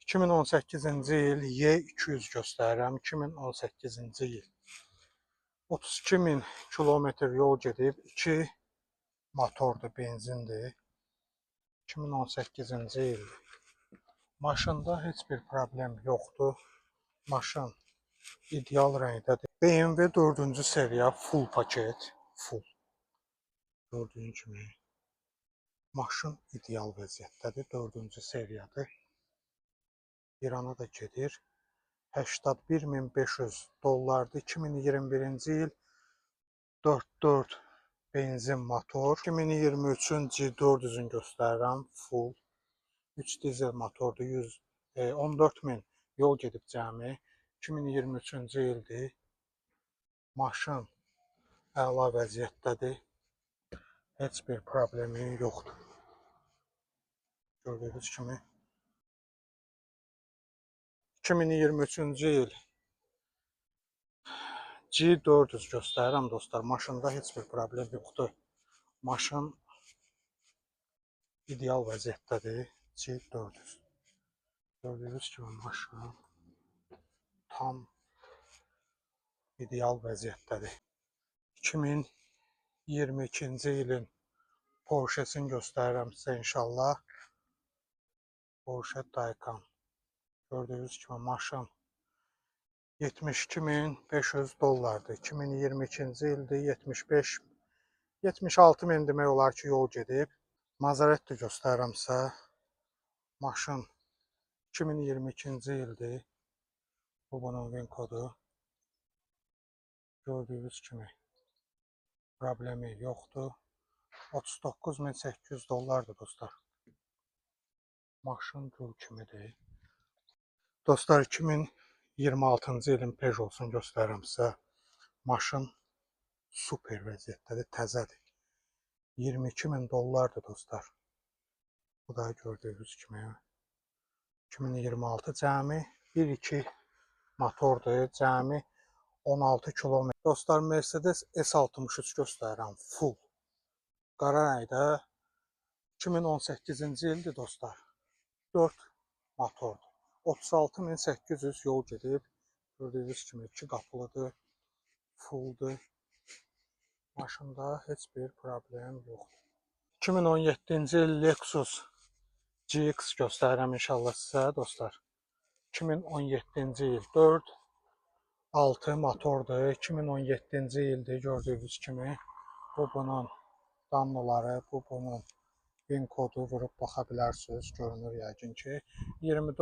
2018-ci il Y200 göstərirəm. 2018-ci il 32.000 kilometr yol gedib, 2 motordur, benzindir. 2018-ci il. Maşında heç bir problem yoxdur. Maşın ideal rəngdədir. BMW 4-cü seriya full paket, full. Gördüyünüz kimi maşın ideal vəziyyətdədir. 4-cü seriyadır. İrana da gedir. 81.500 dollardır. 2021-ci il 4.4 benzin motor. 2023-cü C400-ün göstərirəm. Full. 3 dizel motordur. 14.000 yol gedib cəmi. 2023-cü ildir. Maşın əla vəziyyətdədir. Heç bir problemi yoxdur. Gördüyünüz kimi. 2023-cü il C400 göstərirəm dostlar. Maşında heç bir problem yoxdur. Maşın ideal vəziyyətdədir. C400. Gördüyünüz kimi maşın tam ideal vəziyyətdədir. 2022-ci ilin Porsche-sini göstərirəm sizə inşallah. Porsche Taycan. Gördüyünüz kimi maşın 72.500 dollardır. 2022-ci ildir. 76.000 demək olar ki, yol gedib. Maserati göstərirəm sizə. Maşın 2022-ci ildir. Bu bunun VIN kodu. Gördüyünüz kimi problemi yoxdur. 39.800 dollardır dostlar. Maşın gül kimidir. Dostlar 2026-cı ilin Peugeot-sunu göstərirəm sizə. Maşın super vəziyyətdədir, təzədir. 22.000 dollardır dostlar. Bu da gördüyünüz kimi 2026 cəmi 1.2 motordur, cəmi 16 kilometr. Dostlar Mercedes S63 göstərirəm, full. Qara rəngdə 2018-ci ildir dostlar. 4 motordur. 36.800 yol gedib. Gördüyünüz kimi 2 qapılıdır, fulldur. Maşında heç bir problem yoxdur. 2017-ci il Lexus GX göstərirəm inşallah sizə dostlar. 2017-ci il 4.6 motordur. 2017-ci ildir gördüyünüz kimi. Bu bunun dannoları, bu bunun VIN kodu vurub baxa bilərsiniz. Görünür yəqin ki. 24